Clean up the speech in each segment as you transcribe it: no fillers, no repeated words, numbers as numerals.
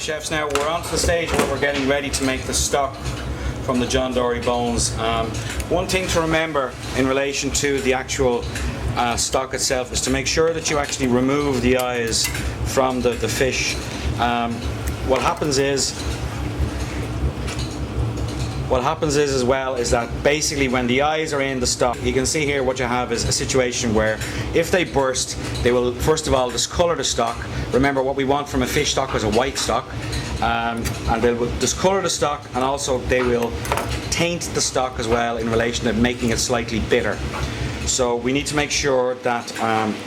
chefs, now we're on to the stage where we're getting ready to make the stock from the John Dory bones. One thing to remember in relation to the actual stock itself is to make sure that you actually remove the eyes from the fish. What happens is as well is that basically when the eyes are in the stock, you can see here what you have is a situation where if they burst, they will first of all discolour the stock. Remember, what we want from a fish stock is a white stock, and they will discolour the stock, and also they will taint the stock as well in relation to making it slightly bitter. So we need to make sure that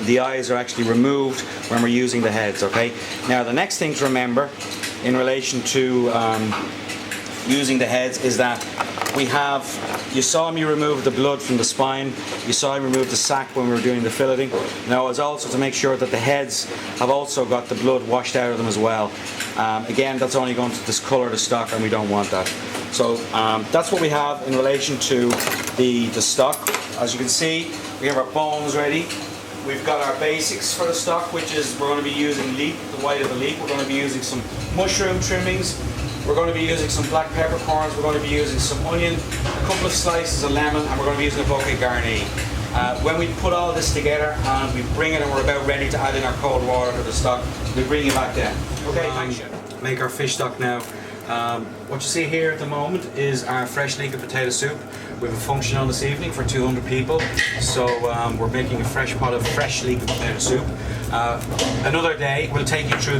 the eyes are actually removed when we're using the heads, okay? Now the next thing to remember in relation to using the heads is that you saw me remove the blood from the spine, you saw me remove the sac when we were doing the filleting. Now it's also to make sure that the heads have also got the blood washed out of them as well. Again, that's only going to discolour the stock, and we don't want that. So that's what we have in relation to the stock. As you can see, we have our bones ready. We've got our basics for the stock, which is we're going to be using leek, the white of the leek. We're going to be using some mushroom trimmings. We're going to be using some black peppercorns. We're going to be using some onion, a couple of slices of lemon, and we're going to be using a bouquet garni. When we put all this together and we bring it and we're about ready to add in our cold water to the stock, we bring it back down. Okay, thanks, chef. Make our fish stock now. What you see here at the moment is our fresh leek and potato soup. We have a function on this evening for 200 people, so we're making a fresh pot of fresh leek and potato soup. Another day we'll take you through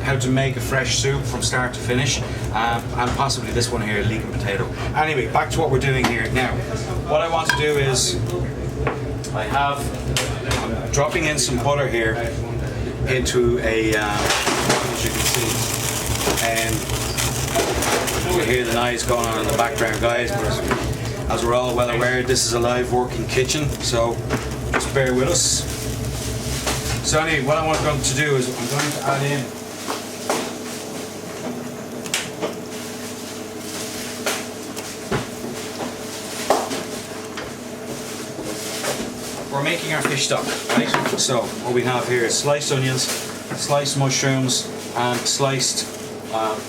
how to make a fresh soup from start to finish, and possibly this one here, leek and potato. Anyway, back to what we're doing here. Now, what I want to do is I'm dropping in some butter here into a, as you can see, and you hear the noise going on in the background, guys, but as we're all well aware, this is a live working kitchen, so just bear with us. So anyway, what I'm going to do is I'm going to add in we're making our fish stock, right? So what we have here is sliced onions, sliced mushrooms, and sliced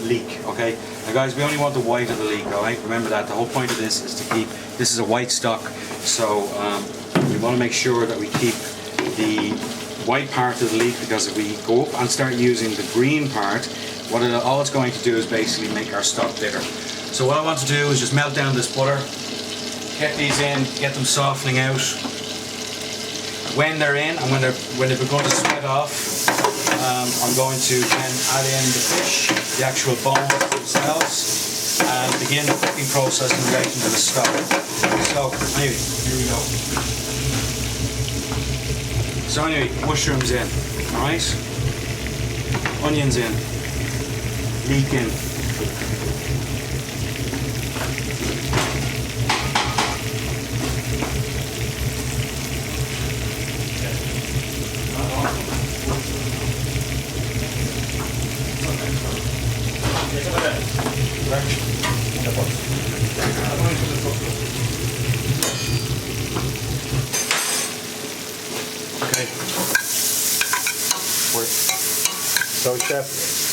leek, okay? Now guys, we only want the white of the leek, alright? Remember that. The whole point of this is to keep, this is a white stock, so we want to make sure that we keep the white part of the leek, because if we go up and start using the green part, all it's going to do is basically make our stock bitter. So what I want to do is just melt down this butter, get these in, get them softening out. When they're in and when they're going to sweat off, I'm going to then add in the fish, the actual bones themselves, and begin the cooking process in relation to the stock. So anyway, here we go. So anyway, mushrooms in, alright? Onions in, leek in. Okay. So chef,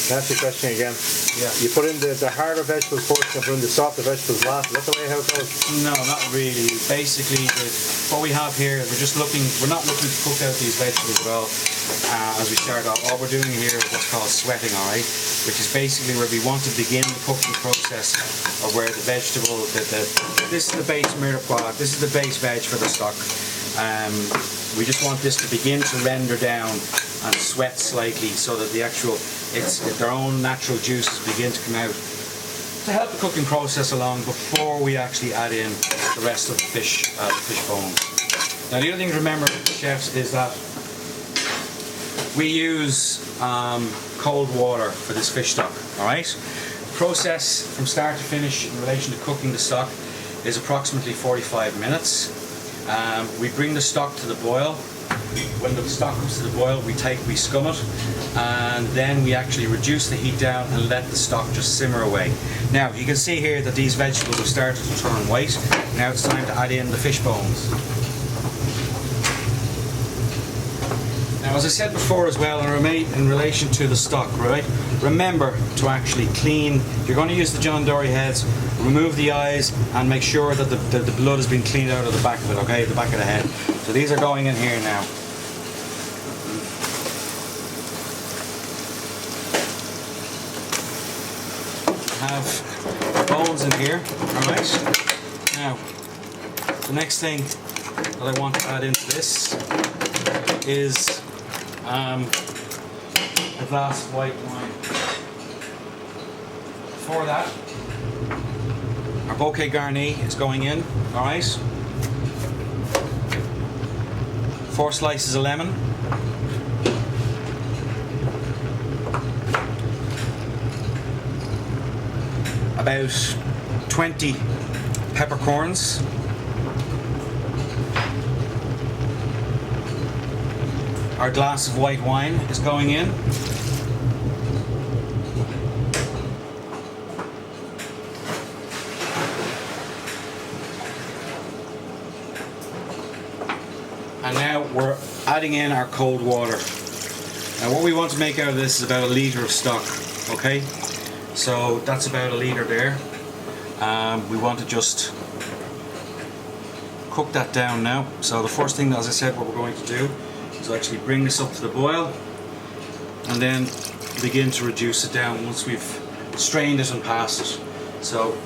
can I ask you a question again? Yeah. You put in the harder vegetables first and put in the softer vegetables last. Is that the way how it goes? No, not really. Basically, what we have here is we're not looking to cook out these vegetables at all as we start off. All we're doing here is what's called sweating, alright? Which is basically where we want to begin the cooking process of where the vegetable, this is the base mirepoix, this is the base veg for the stock. We just want this to begin to render down and sweat slightly so that their own natural juices begin to come out to help the cooking process along before we actually add in the rest of the fish bones. Now the other thing to remember, chefs, is that we use cold water for this fish stock, alright? The process from start to finish in relation to cooking the stock is approximately 45 minutes. We bring the stock to the boil. When the stock comes to the boil, we scum it, and then we actually reduce the heat down and let the stock just simmer away. Now you can see here that these vegetables have started to turn white. Now it's time to add in the fish bones. Now, as I said before as well, in relation to the stock, right? Remember to actually clean. If you're going to use the John Dory heads, remove the eyes and make sure that the blood has been cleaned out of the back of it, okay? The back of the head. So these are going in here now. Have bones in here, alright? Now, the next thing that I want to add into this is a glass of white wine. For that, our bouquet garni is going in, alright? 4 slices of lemon. About 20 peppercorns. Our glass of white wine is going in. And now we're adding in our cold water. Now what we want to make out of this is about 1 litre of stock, okay? So that's about 1 litre there. We want to just cook that down now. So the first thing, as I said, what we're going to do is actually bring this up to the boil and then begin to reduce it down once we've strained it and passed it. So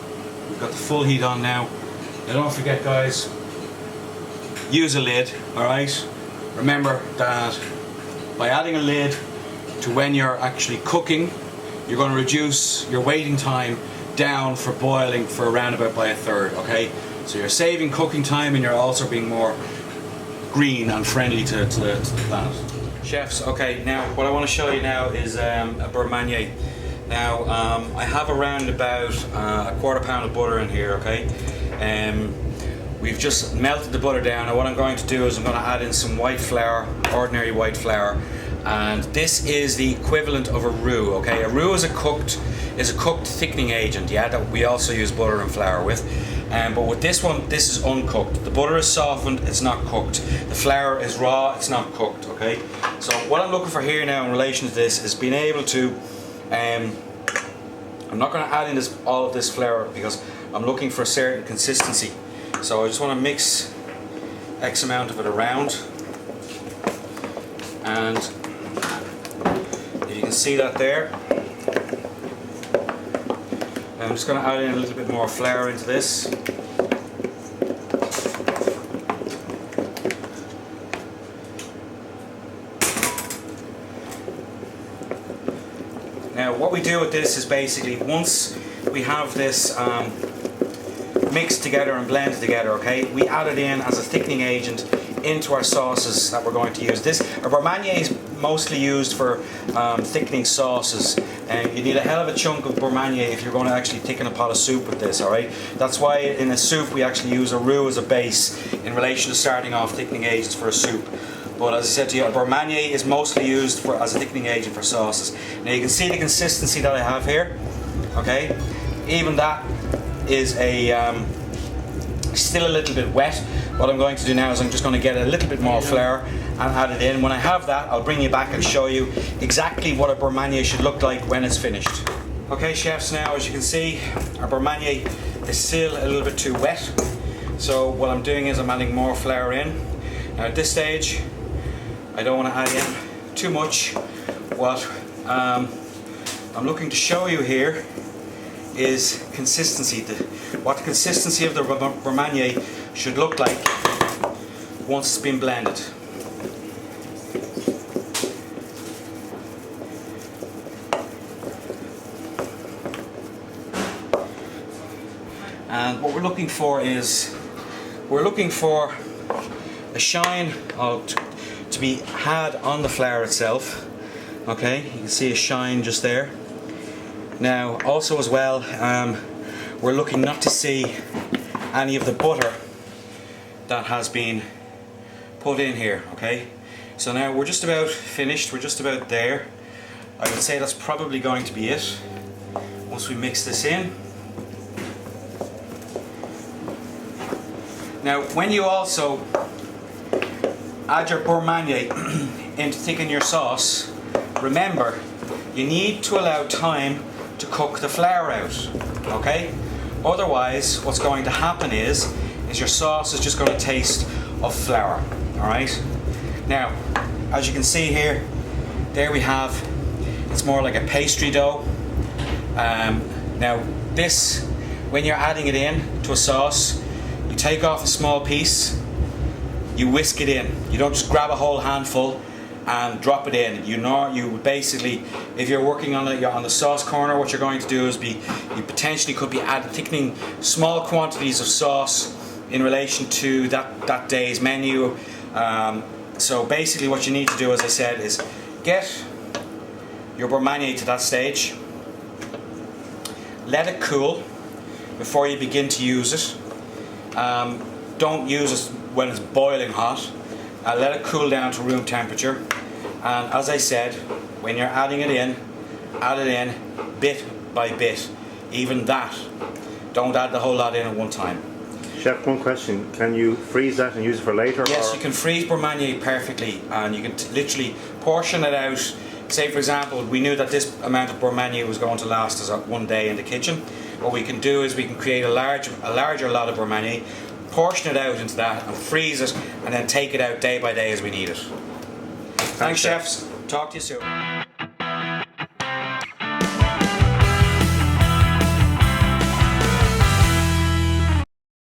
we've got the full heat on now. Now don't forget, guys, use a lid, alright? Remember that by adding a lid to when you're actually cooking, you're going to reduce your waiting time down for boiling for around about by 1/3, okay? So you're saving cooking time and you're also being more green and friendly to the planet. Chefs, okay, now what I want to show you now is a beurre manier. Now I have around about a 1/4 pound of butter in here, okay? We've just melted the butter down. Now what I'm going to do is I'm going to add in some white flour, ordinary white flour, and this is the equivalent of a roux, okay? A roux is a cooked thickening agent, yeah, that we also use butter and flour with. But with this one, this is uncooked. The butter is softened, it's not cooked. The flour is raw, it's not cooked, okay? So what I'm looking for here now in relation to this is being able to, I'm not going to add in all of this flour because I'm looking for a certain consistency. So I just want to mix X amount of it around. And if you can see that there, I'm just going to add in a little bit more flour into this. Now what we do with this is basically once we have this mixed together and blended together, okay, we add it in as a thickening agent into our sauces that we're going to use. A beurre manier is mostly used for thickening sauces, and you need a hell of a chunk of beurre manier if you're going to actually thicken a pot of soup with this, alright? That's why in a soup we actually use a roux as a base in relation to starting off thickening agents for a soup. But as I said to you, a beurre manier is mostly used as a thickening agent for sauces. Now you can see the consistency that I have here, okay? Even that is still a little bit wet. What I'm going to do now is I'm just going to get a little bit more flour and add it in. When I have that, I'll bring you back and show you exactly what a beurre manier should look like when it's finished. Okay, chefs, now as you can see, our beurre manier is still a little bit too wet. So what I'm doing is I'm adding more flour in. Now at this stage, I don't want to add in too much. What I'm looking to show you here is consistency. What the consistency of the beurre manier should look like once it's been blended. And what we're looking for is a shine to be had on the flour itself. Okay, you can see a shine just there. Now also as well, we're looking not to see any of the butter that has been put in here, okay? So now we're just about finished, we're just about there. I would say that's probably going to be it. Once we mix this in. Now when you also add your beurre manier in to thicken your sauce, remember, you need to allow time to cook the flour out, okay? Otherwise, what's going to happen is your sauce is just going to taste of flour, all right? Now, as you can see here, there we have, it's more like a pastry dough. Now, this, when you're adding it in to a sauce, you take off a small piece, you whisk it in. You don't just grab a whole handful and drop it in. You basically, if you're working on the sauce corner, what you're going to do is you potentially could be thickening small quantities of sauce in relation to that day's menu. So basically what you need to do, as I said, is get your beurre manier to that stage, let it cool before you begin to use it. Don't use it when it's boiling hot. Let it cool down to room temperature. And as I said, when you're adding it in, add it in bit by bit. Even that. Don't add the whole lot in at one time. Chef, one question. Can you freeze that and use it for later? Yes, or? you can freeze beurre manier perfectly, and you can literally portion it out. Say, for example, we knew that this amount of beurre manier was going to last us one day in the kitchen. What we can do is we can create a larger lot of beurre manier, portion it out into that, and freeze it, and then take it out day by day as we need it. Thanks, chefs. Talk to you soon.